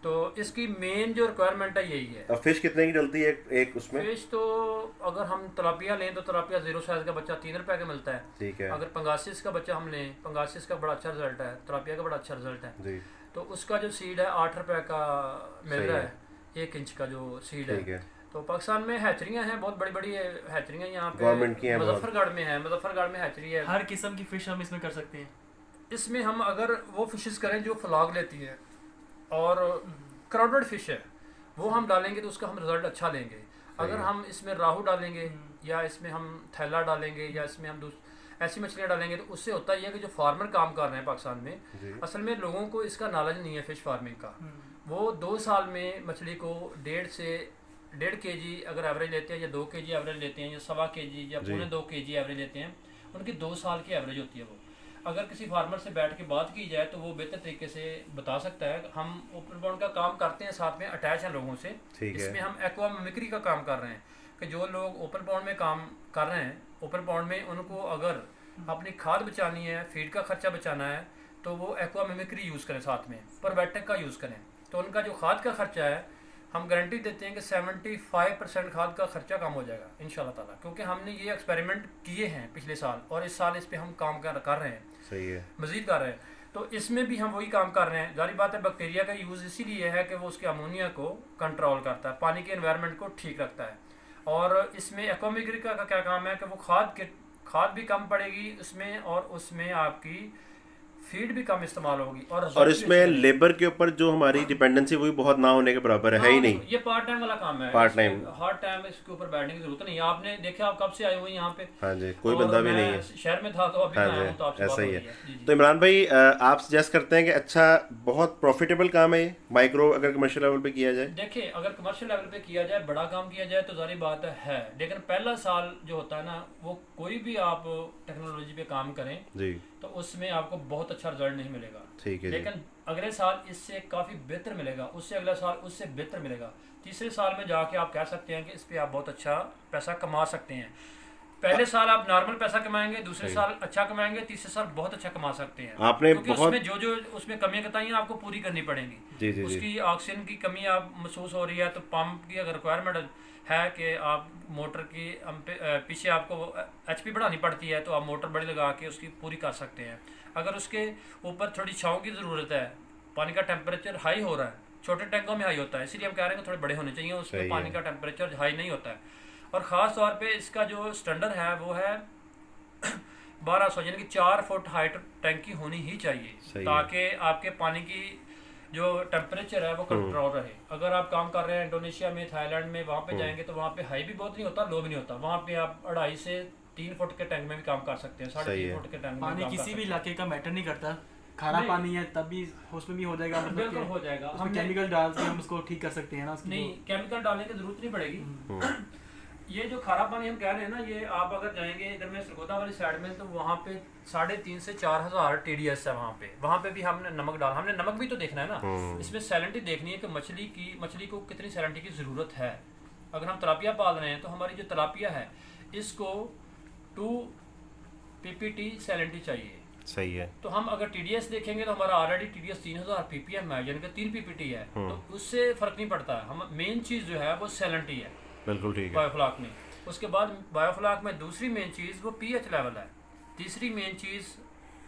तो इसकी मेन जो रिक्वायरमेंट है यही है। अब फिश कितने की डलती है एक उसमें? फिश तो अगर हम तलापिया लें तो तलापिया 0 साइज का बच्चा 3 रुपए का मिलता है। ठीक है अगर पंगासिस का बच्चा हम लें, पंगासिस का बड़ा अच्छा रिजल्ट है, तलापिया का बड़ा अच्छा रिजल्ट है। जी। तो उसका जो सीड है 8 रुपए का मिल सही रहा है। है 1 इंच का जो सीड ठीक है। है। तो पाकिस्तान में हैचरियाँ हैं, बहुत बड़ी बड़ी हैचरियाँ यहाँ पे गवर्नमेंट की हैं बहुत। मुजफ्फरगढ़ में है, मुजफ्फरगढ़ में हैचरी है। हर किस्म की फिश हम इसमें कर सकते हैं। इसमें हम अगर वो फिशेस करें जो फ्लॉग लेती है और क्राउडेड फिश है, वो हम डालेंगे तो उसका हम रिजल्ट अच्छा लेंगे। अगर है। हम इसमें राहू डालेंगे या इसमें हम थैला डालेंगे या इसमें हम ऐसी मछलियाँ डालेंगे तो उससे होता ही है कि जो फार्मर काम कर रहे हैं पाकिस्तान में, जी। असल में लोगों को इसका नॉलेज नहीं है फिश फार्मिंग का। वो 2 साल में मछली को 1.5 kg अगर एवरेज लेते हैं या 2 kg एवरेज लेते हैं या 1.25 kg या जी। 2.25 kg एवरेज लेते हैं, उनकी 2 साल की एवरेज होती है। वो अगर किसी फार्मर से बैठ के बात की जाए तो वो बेहतर तरीके से बता सकता है। हम ओपन पॉन्ड का काम करते हैं, साथ में अटैच हैं लोगों से। ठीक है। इसमें हम एक्वा मिमिक्री का काम कर रहे हैं कि जो लोग ओपन पॉन्ड में काम कर रहे हैं, ओपन पॉन्ड में उनको अगर अपनी खाद बचानी है, फीड का खर्चा बचाना है, तो वो एक्वा मिमिक्री यूज़ करें, साथ में परबैटेक का यूज़ करें। तो उनका जो खाद का खर्चा है हम गारंटी देते हैं कि 75% खाद का खर्चा कम हो जाएगा इंशाल्लाह ताला, क्योंकि हमने ये एक्सपेरिमेंट किए हैं पिछले साल और इस साल इस पे हम काम कर रहे हैं, सही है। मज़ीद कर रहे हैं। तो इसमें भी हम वही काम कर रहे हैं। जारी बात है बैक्टीरिया का यूज़ इसीलिए है कि वो उसके अमोनिया को कंट्रोल करता है, पानी के एनवायरनमेंट को ठीक रखता है। और इसमें एक्वामिग्री का क्या काम है कि वो खाद भी कम पड़ेगी उसमें और उसमें आपकी फीड भी कम इस्तेमाल होगी और इसमें लेबर के ऊपर जो हमारी डिपेंडेंसी वही बहुत ना होने के बराबर है ही नहीं। ये पार्ट टाइम वाला काम है, पार्ट टाइम, हर टाइम इसके ऊपर बैठने की जरूरत नहीं है। आपने देखा आप कब से आए हुए यहाँ पे? हाँ जी, कोई और बंदा भी मैं नहीं है। शहर में था तो अभी हाँ मैं आया जी, हूँ, तो आपसे ऐसा बात ही हो है। रही है। जी, जी। तो इमरान भाई आप सजेस्ट करते हैं कि अच्छा बहुत प्रॉफिटेबल काम है ये माइक्रो अगर कमर्शियल लेवल पे किया जाए? देखिए अगर कमर्शियल लेवल पे किया जाए, बड़ा काम किया जाए तो जारी बात है, लेकिन पहला साल जो होता है ना, वो कोई भी आप टेक्नोलॉजी पे काम करें जी, तो उसमें आपको बहुत अच्छा रिजल्ट नहीं मिलेगा। ठीक है जी। लेकिन अगले साल इससे काफ़ी बेहतर मिलेगा, उससे अगला साल उससे बेहतर मिलेगा। तीसरे साल में जाके आप कह सकते हैं कि इस पे आप बहुत अच्छा पैसा कमा सकते हैं। पहले साल आप नॉर्मल पैसा कमाएंगे, दूसरे साल अच्छा कमाएंगे, तीसरे साल बहुत अच्छा कमा सकते हैं। आपने क्योंकि बहुत उसमें जो उसमें कमियां बताई हैं आपको पूरी करनी पड़ेंगी। जी जी जी, उसकी ऑक्सीजन की कमी आप महसूस हो रही है तो पंप की अगर रिक्वायरमेंट है कि आप मोटर की पीछे आपको HP बढ़ानी पड़ती है तो आप मोटर बड़ी लगा के उसकी पूरी कर सकते हैं। अगर उसके ऊपर थोड़ी छाँव की ज़रूरत है, पानी का टेम्परेचर हाई हो रहा है, छोटे टैंकों में हाई होता है, इसलिए हम कह रहे हैं कि थोड़े बड़े होने चाहिए, उसमें पानी का टेम्परेचर हाई नहीं होता है। और ख़ास तौर पे इसका जो स्टैंडर्ड है वो है 1200, यानी कि 4 फुट हाइट टैंकी होनी ही चाहिए ताकि आपके पानी की जो टेम्परेचर है वो कंट्रोल रहे। अगर आप काम कर रहे हैं इंडोनेशिया में, थाईलैंड में, वहाँ पे जाएंगे तो वहाँ पे हाई भी बहुत नहीं होता, लो भी नहीं होता। वहाँ पे आप 2.5 से 3 फुट के टैंक में भी काम कर सकते हैं, 3.5 फुट के टैंक में पानी किसी भी इलाके का मैटर नहीं करता, खारा पानी है तब भी उसमें भी हो जाएगा, मतलब बिल्कुल हो जाएगा। हम केमिकल डाल के हम उसको ठीक कर सकते हैं ना, उसकी नहीं केमिकल डालने की जरूरत नहीं पड़ेगी। ये जो खारा पानी हम कह रहे हैं ना, ये आप अगर जाएंगे इधर में सरगोदा वाली साइड में तो वहाँ पे 3,500 से 4,000 TDS है वहाँ पे भी हमने नमक डाला, हमने नमक भी तो देखना है ना, इसमें सैलेंटी देखनी है कि मछली को कितनी सैलेंटी की ज़रूरत है। अगर हम तलापिया पाल रहे हैं तो हमारी जो तलापिया है इसको 2 PPT सैलेंटी चाहिए, सही है। तो हम अगर TDS देखेंगे तो हमारा ऑलरेडी TDS 3000 ppm है, यानी कि 3 ppt है, तो उससे फर्क नहीं पड़ता है। हम मेन चीज़ जो है वो सैलेंटी है बिल्कुल ठीक है। बायोफ्लाक में। उसके बाद बायोफ्लाक में दूसरी मेन चीज़ वो pH लेवल है, तीसरी मेन चीज़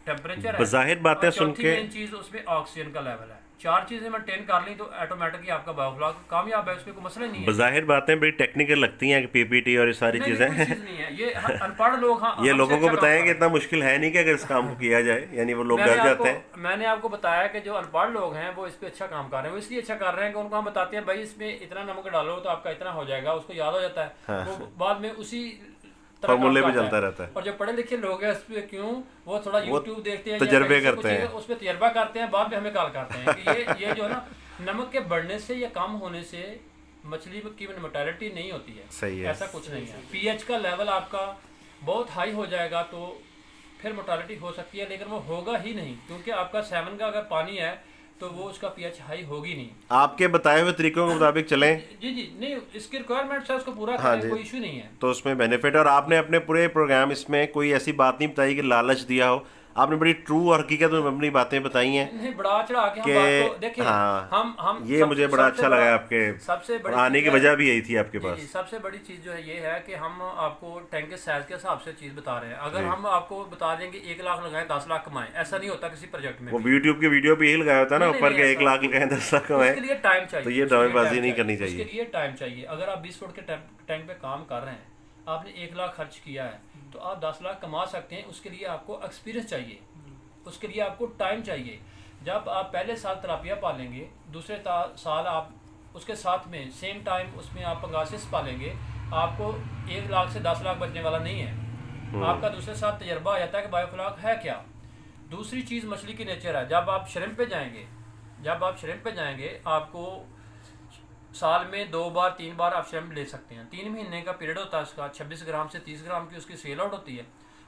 टेम्परेचर है, बज़ाहिर बातें सुन चौथी के मेन चीज़ उसमें ऑक्सीजन का लेवल है। 4 चीज़ें मेंटेन कर ली तो ऑटोमेटिकली आपका बायोफ्लाक कामयाब है, उसमें कोई मसला नहीं है। बज़ाहिर बातें बड़ी टेक्निकल लगती हैं कि PPT और ये सारी नहीं, चीज़ें कोई चीज़ नहीं है, ये अनपढ़ लोग ये हमसे लोगों को अच्छा काम बताएं कि कर इतना मुश्किल है नहीं कि अगर इस काम को किया जाए, यानी वो लोग मैंने डर जाते हैं। मैंने आपको बताया कि जो अनपढ़ लोग हैं वो इस पे अच्छा काम कर रहे हैं। वो इसलिए अच्छा कर रहे हैं कि उनको हम बताते हैं भाई इसमें इतना नमक डालो तो आपका इतना हो जाएगा, उसको याद हो जाता है, वो बाद में उसी तरह फॉर्मूले काम पे करता चलता रहता है। और जो पढ़े लिखे लोग हैं उस पे क्यों वो थोड़ा यूट्यूब देखते हैं, तजर्बे या कहीं से करते हैं। उस पर तजर्बा करते हैं, बाद में हमें कॉल करते हैं कि ये जो है ना नमक के बढ़ने से या कम होने से मछली की मोर्टेलिटी नहीं होती है। सही है। ऐसा कुछ नहीं है। pH का लेवल आपका बहुत हाई हो जाएगा तो फिर मोर्टेलिटी हो सकती है, लेकिन वो होगा ही नहीं, क्योंकि आपका 7 का अगर पानी है तो वो उसका pH हाई होगी नहीं। आपके बताए हुए तरीकों के मुताबिक चलें जी नहीं, इसकी रिक्वायरमेंट है उसको पूरा हाँ करें, जी। कोई इशू नहीं है। तो उसमें बेनिफिट। और आपने अपने पूरे प्रोग्राम इसमें कोई ऐसी बात नहीं बताई कि लालच दिया हो, आपने बड़ी ट्रू और हकीकत में अपनी बातें बताई हैं नहीं, बड़ा चढ़ा के हम कि बात को देखिए। हाँ, हम ये मुझे बड़ा अच्छा लगा आपके सबसे बड़ी आने की चीज़ है- वजह भी यही थी आपके जी, पास। सबसे बड़ी चीज़ जो है ये है कि हम आपको टैंक के साइज के हिसाब से चीज़ बता रहे हैं। अगर हम आपको बता देंगे 1 लाख लगाएं 10 लाख कमाएं, ऐसा नहीं होता किसी प्रोजेक्ट में। वो यूट्यूब के वीडियो पे यही लगाया होता है ना नहीं, ऊपर नहीं, के ऐसा- 1 लाख लगाए 10 लाख कमाए। उसके लिए टाइम चाहिए, तो ये उसके लिए ड्रामेबाजी टाइम नहीं करनी चाहिए। उसके लिए टाइम चाहिए। अगर आप 20 फुट के टैंक पे काम कर रहे हैं, आपने 1 लाख खर्च किया है, तो आप 10 लाख कमा सकते हैं। उसके लिए आपको एक्सपीरियंस चाहिए, उसके लिए आपको टाइम चाहिए। जब आप पहले साल तिलापिया पालेंगे, दूसरे साल आप उसके साथ में सेम टाइम उसमें आप पंगासिस पालेंगे, आपको 1 लाख से 10 लाख बचने वाला नहीं है। आपका दूसरे साल तजर्बा आ जाता है कि बायोफ्लाक है क्या। दूसरी चीज़ मछली की नेचर है। जब आप श्रिम्प पे जाएंगे, आपको साल में 2 बार 3 बार आप श्रिम्प ले सकते हैं। 3 महीने का पीरियड होता है उसका, 26 ग्राम से 30 ग्राम की उसकी सेल आउट होती है,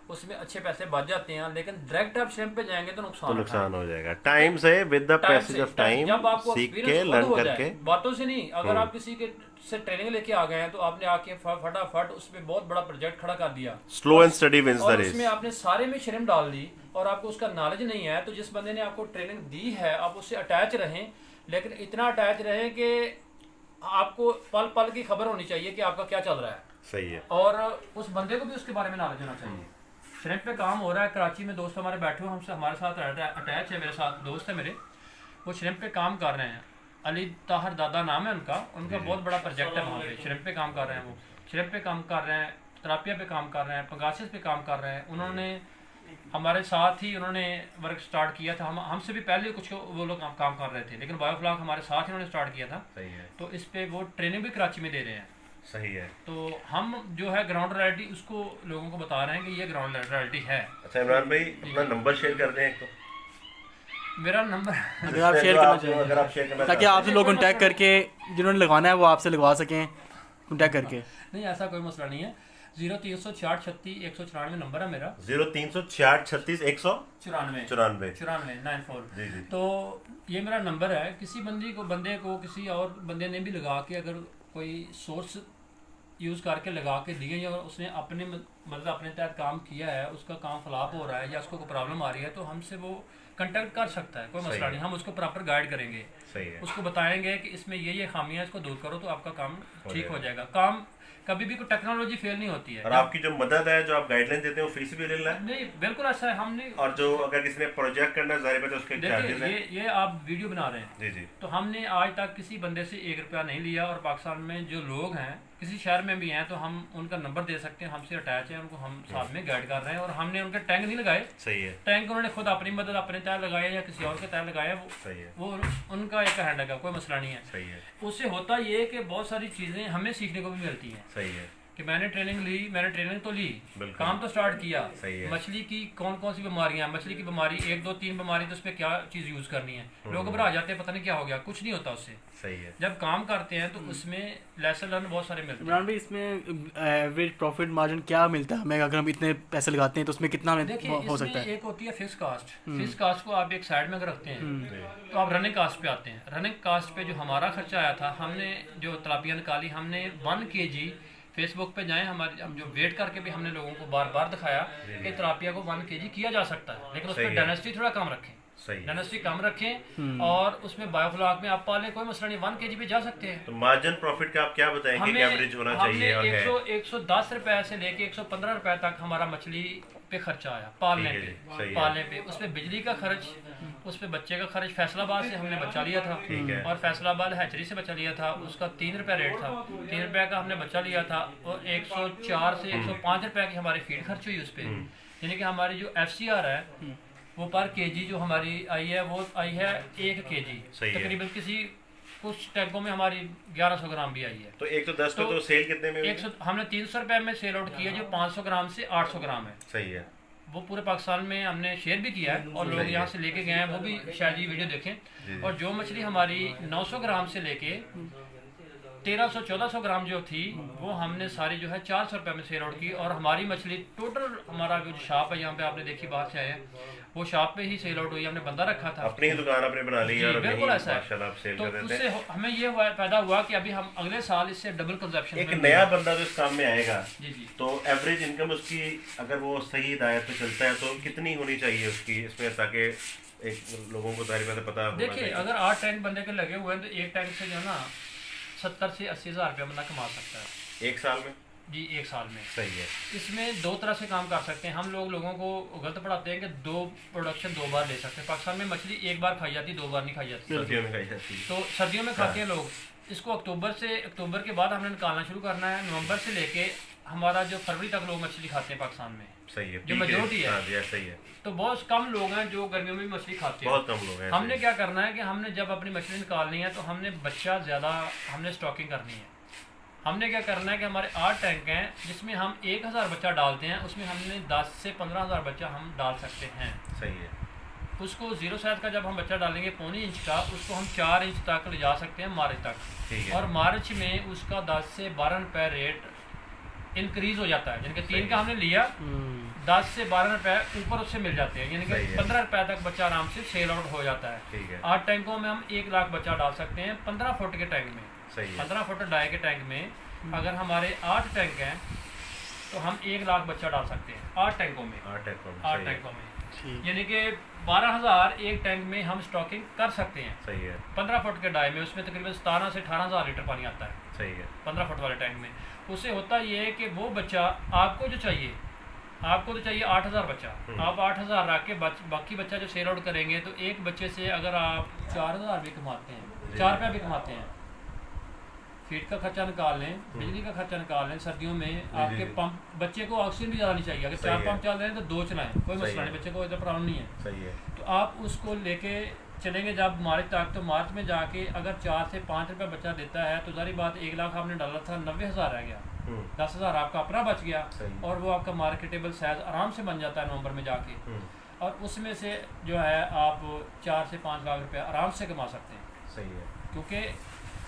उसमें अच्छे पैसे बच जाते हैं। लेकिन डायरेक्ट आप श्रिम्प पे जाएंगे तो नुकसान हो जाएगा। टाइम से with the passage of time जब आपको सीख के एक्सपीरियंस लर्न हो करके। जाए, बातों से नहीं। अगर आप किसी के से ट्रेनिंग लेके आ गए हैं तो आपने आके फटाफट उस पे बहुत बड़ा प्रोजेक्ट खड़ा कर दिया, slow and steady wins the और रेस। उसमें आपने सारे में श्रिम्प डाल दी और आपको उसका नॉलेज नहीं है, तो जिस बंदे ने आपको ट्रेनिंग दी है आप उससे अटैच रहें, लेकिन इतना अटैच रहें कि आपको पल पल की खबर होनी चाहिए कि आपका क्या चल रहा है। सही है। और उस बंदे को भी उसके बारे में नॉलेज होना चाहिए। श्रिम्प पे काम हो रहा है, कराची में दोस्त हमारे बैठे हुए हमसे हमारे साथ अटैच है, मेरे साथ दोस्त है मेरे, वो श्रिम्प पे काम कर रहे हैं। अली ताहर दादा नाम है उनका बहुत बड़ा प्रोजेक्ट है वहाँ पे। श्रिम्प पे काम कर रहे हैं, वो श्रिम्प पे काम कर रहे हैं, तिलापिया पे काम कर रहे हैं, पंगासिस पे काम कर रहे हैं। उन्होंने हमारे साथ ही उन्होंने वर्क स्टार्ट किया था। हमसे भी पहले कुछ वो लोग काम कर रहे थे, लेकिन बायोफ्लाक हमारे साथ ही उन्होंने स्टार्ट किया था। सही है। तो इस पे वो ट्रेनिंग भी कराची में दे रहे हैं। सही है। तो हम जो है ग्राउंड रियलिटी उसको लोगों को बता रहे हैं कि ये ग्राउंड रियलिटी है। अच्छा इमरान भाई, अपना नंबर शेयर कर दें एक तो। मेरा नंबर अगर आप शेयर करना चाहें, अगर आप शेयर करना ताकि आपसे लोग कॉन्टैक्ट करके जिन्होंने लगवाना है वो आपसे लगवा सकें कॉन्टैक्ट करके। नहीं, ऐसा कोई मसला नहीं है। 0366 36 194 नंबर है मेरा। 0366 36 194 94 जी जी। तो ये मेरा नंबर है। किसी बंदे को किसी और बंदे ने भी लगा के अगर कोई सोर्स यूज़ करके लगा के दिए या उसने अपने मतलब अपने तहत काम किया है, उसका काम फ्लॉप हो रहा है या उसको कोई प्रॉब्लम आ रही है, तो हमसे वो कंटेक्ट कर सकता है, कोई मसला नहीं। हम उसको प्रॉपर गाइड करेंगे, सही है। उसको बताएंगे कि इसमें ये खामियां, इसको दूर करो तो आपका काम ठीक हो जाएगा। काम कभी भी कोई टेक्नोलॉजी फेल नहीं होती है। और आपकी जो मदद है, जो आप गाइडलाइन देते हैं, वो फीस भी ले रहा है? नहीं, बिल्कुल ऐसा है। हमने और जो अगर किसी ने प्रोजेक्ट करना है जाहिर है तो उसके चार्जेस हैं। ये आप वीडियो बना रहे हैं जी जी। तो हमने आज तक किसी बंदे से 1 रुपया नहीं लिया। और पाकिस्तान में जो लोग हैं, किसी शहर में भी हैं, तो हम उनका नंबर दे सकते हैं, हमसे अटैच है, उनको हम साथ में गाइड कर रहे हैं। और हमने उनके टैंक नहीं लगाए। सही है। टैंक उन्होंने खुद अपनी मदद अपने तय लगाया या किसी और के तय लगाया, सही है। वो उनका एक हैंड है, कोई मसला नहीं है। सही है। उससे होता ये है कि बहुत सारी चीज़ें हमें सीखने को भी मिलती हैं सही है कि मैंने ट्रेनिंग तो ली, बिल्कुल। काम तो स्टार्ट किया। सही है। मछली की कौन कौन सी बीमारियां हैं, मछली की बीमारी 1 2 3 बीमारी, तो उस पर क्या चीज़ यूज़ करनी है। लोग घबरा जाते हैं, पता नहीं क्या हो गया, कुछ नहीं होता उससे। सही है। जब काम करते हैं तो उसमें लेसन लर्न बहुत सारे मिलते हैं। इमरान भाई, इसमें एवरेज प्रॉफिट मार्जिन क्या मिलता है हमें? अगर हम इतने पैसे लगाते हैं तो उसमें कितना देखिए, हो सकता है? एक होती है फिक्स कास्ट। फिक्स कास्ट को आप एक साइड में अगर रखते हैं तो आप रनिंग कास्ट पे आते हैं। रनिंग कास्ट पे जो हमारा खर्चा आया था, हमने जो तिलापिया निकाली, हमने 1 kg फेसबुक पे जाएं, हमारे हम जो वेट करके भी हमने लोगों को बार बार दिखाया कि तिलापिया को 1 kg किया जा सकता है, लेकिन उसमें डेंसिटी थोड़ा कम रखें, सही है। डेंसिटी कम रखें और उसमें बायोफ्लॉक में आप पालें, कोई मसला नहीं, 1 kg पे जा सकते हैं। तो मार्जिन प्रॉफिट का आप क्या बताएंगे कि एवरेज होना चाहिए? और है 110 रुपए से लेके 115 रुपए तक हमारा मछली पे खर्चा आया पालने ठीक है जी, सही है। पालने पे, उसमें बिजली का खर्च, उसमें बच्चे का खर्च। फैसलाबाद से हमने बच्चा लिया था ठीक है। और फैसलाबाद हैचरी से बच्चा लिया था, उसका 3 रुपए रेट था, 3 रुपए का हमने बच्चा लिया था और 104 से 105 रुपए की हमारी फीड खर्च हुई उस पर। यानी कि हमारी जो FCR है वो पर केजी जो हमारी आई है वो आई है 1 kg, सही है। तकरीबन किसी कुछ टैंकों में हमारी 1100 ग्राम भी आई है। तो 110 पे तो सेल कितने में हुई? 100 हमने 300 रुपए में सेल आउट किया, जो 500 ग्राम से 800 ग्राम है। सही है। वो पूरे पाकिस्तान में हमने शेयर भी किया है और लोग यहाँ से लेके गए हैं, वो भी शायद ये वीडियो देखें। और जो मछली हमारी 900 ग्राम से लेके 1300-1400 ग्राम जो थी वो हमने सारी जो है 400 रुपये में सेल आउट की। और हमारी मछली टोटल हमारा जो शॉप है यहाँ पे आपने देखी बाहर से आए हैं, वो शॉप पे ही सेल आउट हुई, हमने बंदा रखा था, अपनी ही दुकान आपने बना ली और बिल्कुल ऐसा है। माशाल्लाह आप सेल तो कर देते उससे हैं। हमें ये फायदा हुआ कि अभी हम अगले साल इससे डबल कंजप्शन एक नया बंदा जो इस काम में आएगा जी जी तो एवरेज इनकम उसकी अगर वो सही हिदायत पे चलता है तो कितनी होनी चाहिए उसकी इसमें, ताकि एक लोगों को सारी बातें पता होना देखिए चाहिए। अगर 8 टैंक बंदे के लगे हुए हैं तो एक टैंक से जो है ना 70 से 80 हज़ार रुपया बंदा कमा सकता है एक साल में? जी, एक साल में। सही है। इसमें 2 तरह से काम कर सकते हैं हम लोगों को गलत पढ़ाते हैं कि 2 प्रोडक्शन 2 बार ले सकते हैं। पाकिस्तान में मछली 1 बार खाई जाती है, 2 बार नहीं खाई जाती। सर्दियों में खाई जाती है। तो सर्दियों में खाते हैं लोग इसको। अक्टूबर के बाद हमने निकालना शुरू करना है। नवंबर से लेके हमारा जो फरवरी तक लोग मछली खाते हैं पाकिस्तान में, सही है, जो मेजोरिटी है। हाँ जी, सही है। तो बहुत कम लोग हैं जो गर्मियों में मछली खाते हैं, बहुत कम लोग हैं। हमने क्या करना है कि हमने जब अपनी मछली निकालनी है तो हमने बच्चा ज़्यादा हमने स्टॉकिंग करनी है। हमने क्या करना है कि हमारे 8 टैंक हैं जिसमें हम 1000 बच्चा डालते हैं, उसमें हमने 10 से 15,000 बच्चा हम डाल सकते हैं। सही है। उसको 0 साइज का जब हम बच्चा डालेंगे 1.25 इंच का, उसको हम 4 इंच तक ले जा सकते हैं मार्च तक। ठीक है। और मार्च में उसका 10 से 12 रुपये रेट इंक्रीज हो जाता है, यानी कि 3 का हमने लिया 10 से 12 रुपये ऊपर उससे मिल जाते हैं, यानी कि 15 रुपये तक बच्चा आराम से सेल आउट हो जाता है। ठीक है। 8 टैंकों में हम 1 लाख बच्चा डाल सकते हैं 15 फुट के टैंक में। सही है। 15 फुट डाई के टैंक में अगर हमारे 8 टैंक हैं तो हम 1 लाख बच्चा डाल सकते हैं 8 टैंकों में। 8 टैंकों में, 8 सही है। टैंकों में यानी कि 12,000 एक टैंक में हम स्टॉकिंग कर सकते हैं। सही है। 15 फुट के डाई में उसमें तकरीबन 17 से 18,000 लीटर पानी आता है सही है। 15 फुट वाले टैंक में। उससे होता ये है कि वो बच्चा आपको जो चाहिए, आपको तो चाहिए 8,000 बच्चा, आप 8,000 रख के बाकी बच्चा जो सेल आउट करेंगे तो एक बच्चे से अगर आप 4,000 भी कमाते हैं, 4 रुपये भी कमाते हैं, फीड का खर्चा निकाल लें, बिजली का खर्चा निकाल लें, सर्दियों में आपके पंप, बच्चे को ऑक्सीजन भी ज़्यादा नहीं चाहिए, अगर 4 पंप चल रहे हैं तो 2 चलाएं, कोई मसला नहीं, बच्चे को इतना प्रॉब्लम नहीं है। सही है। तो आप उसको लेके चलेंगे जब मार्च तक, तो मार्च में जाके अगर 4 से 5 रुपये बच्चा देता है तो सारी बात 1 लाख आपने डाला था 90,000 रह गया, 10,000 आपका अपना बच गया और वो आपका मार्केटेबल साइज आराम से बन जाता है नवंबर में जाके। और उसमें से जो है आप 4 से 5 लाख रुपये आराम से कमा सकते हैं। सही है। क्योंकि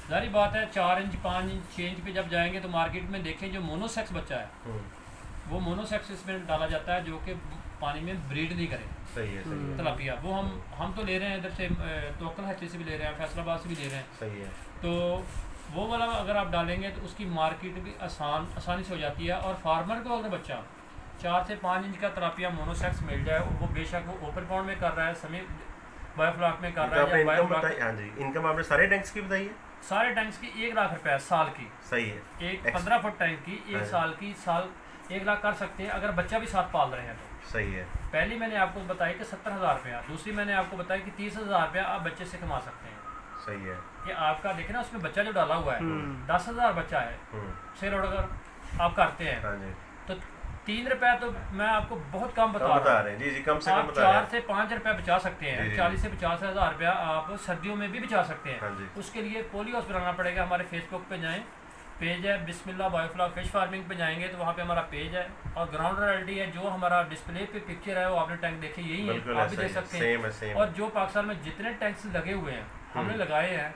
जारी बात है 4 इंच 5 इंच 6 इंच पे जब जाएंगे तो मार्केट में देखें जो मोनोसेक्स बच्चा है वो मोनोसेक्स इसमें डाला जाता है जो कि पानी में ब्रीड नहीं करे। सही है। सही है। तिलापिया वो हम तो ले रहे हैं इधर से, लोकल हैचरी से भी ले रहे हैं, फैसलाबाद से भी ले रहे हैं। सही है। तो वो वाला अगर आप डालेंगे तो उसकी मार्केट भी आसानी से हो जाती है। और फार्मर को अगर बच्चा 4 से 5 इंच का तिलापिया मोनोसेक्स मिल जाए, वो बेशक वो ओपन पॉन्ड में कर रहा है, समी बायोफ्लॉक में कर रहा है या बायोफ्लॉक। हाँ जी, इनकम आपने सारे टैंक्स की बताई है? सारे टैंक्स की 1 लाख रुपये साल की। सही है। एक 15 फुट टैंक की 1 साल की 1 लाख कर सकते हैं अगर बच्चा भी साथ पाल रहे हैं तो। सही है। पहली मैंने आपको बताई कि 70,000 रुपया, दूसरी मैंने आपको बताई कि 30,000 रुपया आप बच्चे से कमा सकते हैं। सही है। ये आपका देखे ना उसमें बच्चा जो डाला हुआ है 10,000 बच्चा है, सेल आउट अगर आप करते हैं हाँ जी। तो 3 रुपया तो मैं आपको बहुत कम बता रहा हूँ। जी जी, कम से कम आप बता रहे 4 हैं। से 5 रुपया बचा सकते हैं। 40 से 50,000 रुपया आप सर्दियों में भी बचा सकते हैं। हाँ जी। उसके लिए पोली हाउस बनाना पड़ेगा। हमारे फेसबुक पे जाएं, पेज है बिस्मिल्लाह बायोफ्लॉक फिश फार्मिंग पे जाएंगे तो वहाँ पे हमारा पेज है और ग्राउंड रियलिटी है, जो हमारा डिस्प्ले पे पिक्चर है वो आपने टैंक देखे यही है, आप भी देख सकते हैं। और जो पाकिस्तान में जितने टैंक्स लगे हुए हैं हमने लगाए हैं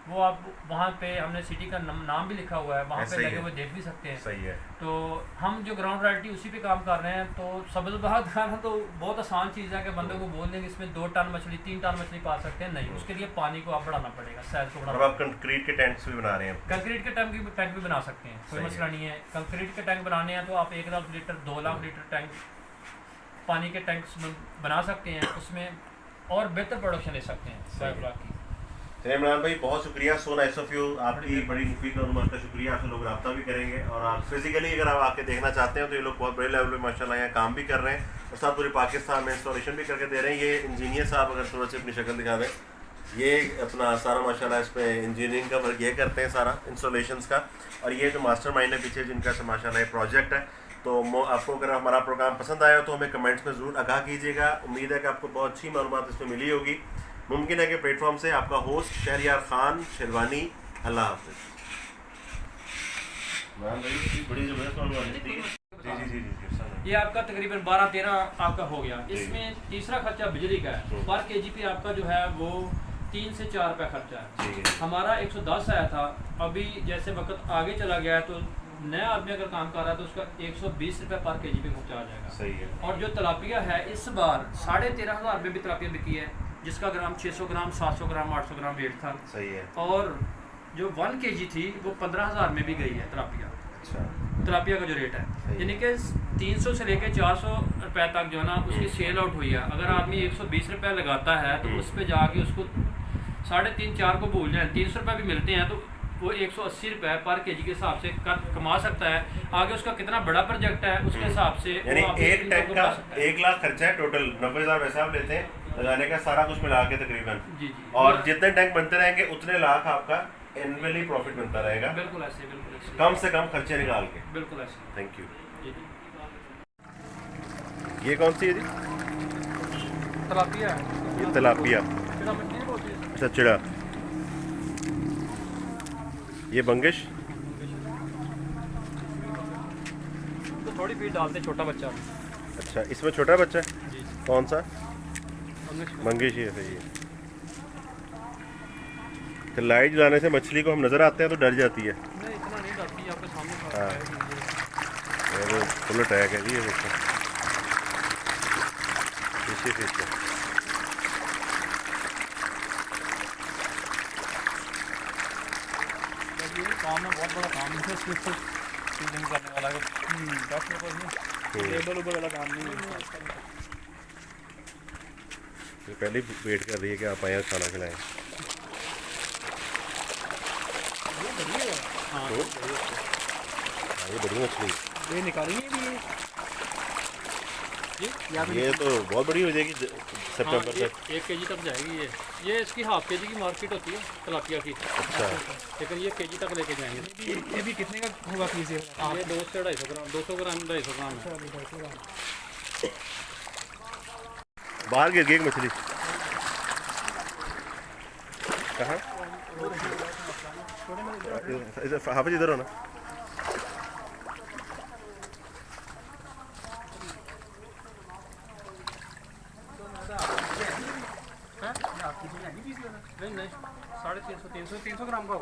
वो आप वहाँ पे हमने सिटी का नाम भी लिखा हुआ है, वहाँ पे सही लगे है। हुए देख भी सकते हैं। सही है। तो हम जो ग्राउंड रियलिटी उसी पे काम कर रहे हैं। तो सबसे बात खाना तो बहुत आसान चीज़ है कि बंदे को बोल देंगे इसमें 2 टन मछली 3 टन मछली पा सकते हैं, नहीं, उसके लिए पानी को आप बढ़ाना पड़ेगा, साइज को अब बढ़ाना। आप कंक्रीट के टैंक्स भी बना रहे हैं? कंक्रीट के टैंक भी बना सकते हैं, कोई सही मसला नहीं है। कंक्रीट के टैंक बनाने हैं तो आप 1 lakh litre 2 lakh litre tank पानी के टैंक्स बना सकते हैं, उसमें और बेहतर प्रोडक्शन ले सकते हैं बायोफ्लॉक की। चलिए इमरान भाई, बहुत शुक्रिया, सो नाइस ऑफ यू, आपकी बड़ी मुफीद मालूमात का शुक्रिया। आपसे लोग रब्ता भी करेंगे और आप फिजिकली अगर आप आके देखना चाहते हो तो ये लोग बहुत बड़े लेवल पे माशाल्लाह यहाँ काम भी कर रहे हैं और साथ पूरे पाकिस्तान में इंस्टॉलेशन भी करके दे रहे हैं। ये इंजीनियर साहब अगर थोड़ा सी अपनी शक्ल दिखा दें, ये अपना सारा माशाल्लाह इस पे इंजीनियरिंग का वर्क ये करते हैं सारा इंस्टॉलेशंस का। और ये जो मास्टरमाइंड है पीछे जिनका से माशाल्लाह ये प्रोजेक्ट है। तो आपको अगर हमारा प्रोग्राम पसंद आया तो हमें कमेंट्स में ज़रूर आगाह कीजिएगा। उम्मीद है कि आपको बहुत अच्छी मालूमात इसमें मिली होगी। मुमकिन है कि प्लेटफॉर्म से आपका होस्ट शहरयार खान शेरवानी। अल्लाह हाफ़िज़। बड़ी ज़बरदस्त मालूमात थी। जी। ये आपका तकरीबन 12-13 आपका हो गया। इसमें तीसरा खर्चा बिजली का है, पर केजीपी आपका जो है वो 3 से 4 रुपये खर्चा है। हमारा 110 आया था, अभी जैसे वक्त आगे चला गया है तो नया आदमी अगर काम कर रहा है तो उसका 120 रुपये पर केजीपी खर्चा आ जाएगा। सही है। और जो तलापिया है इस बार 13,500 में भी तलापिया बिकी है, जिसका ग्राम 600 ग्राम 700 ग्राम 800 ग्राम वेट था। सही है। और जो 1 kg थी वो 15,000 में भी गई है तलापिया। अच्छा। तलापिया का जो रेट है यानी कि 300 से लेकर 400 रुपये तक जो है ना उसकी सेल आउट हुई है। अगर आदमी 120 रुपये लगाता है तो उस पर जाके उसको 3.5-4 को भूल जाए, 300 रुपये भी मिलते हैं तो वो 180 रुपये पर केजी के हिसाब से कमा सकता है। आगे उसका कितना बड़ा प्रोजेक्ट है उसके हिसाब से यानी एक टैंक का 1 लाख खर्चा है टोटल, 90,000 वैसे आप लेते हैं लगाने का सारा कुछ मिला के तकरीबन। जी। और जितने टैंक बनते रहेंगे उतने लाख आपका एनुअली प्रॉफिट बनता रहेगा। बिल्कुल ऐसे, बिल्कुल ऐसे, कम से कम खर्चे निकाल के। बिल्कुल ऐसे। Thank you. जी। ये कौन सी है जी? तलापिया है, ये तिलापिया। चिड़ा मछली नहीं बोलती है। अच्छा, चिड़ा। ये बंगिश। तो थोड़ी फीड डालते हैं, छोटा बच्चा। अच्छा, इसमें छोटा बच्चा है? जी। कौन सा? मंगेश। मंगिश ही है। सही है। तो लाइट जलाने से मछली को हम नज़र आते हैं तो डर जाती है। नहीं, इतना नहीं डालती, आपके सामने हाँ। है। ये फुल अटैक है जी, ये देखो इसी फिश का। ये काम है, बहुत बड़ा काम है इसको फीडिंग करने वाला। 10 रुपये में टेबल ऊपर वाला काम नहीं है। ये पहले ही वेट कर रही है कि आप आए खाना खिलाएं। हाँ, तो ये बड़ी मछली है। ये निकालेंगे भी ये तो बहुत बड़ी हो जाएगी सितंबर तक। 1 kg तक जाएगी। ये इसकी हाफ kg की मार्केट होती है तलापिया की। अच्छा। लेकिन ये kg तक लेके जाएंगे। ये भी कितने का होगा पीस? ये 200 से 250 ग्राम, 200 ग्राम 250 ग्राम है। बाहर गिर गई एक मछली। कहाँ? हाफिज इधर हो ना। नहीं, 350 300 ग्राम का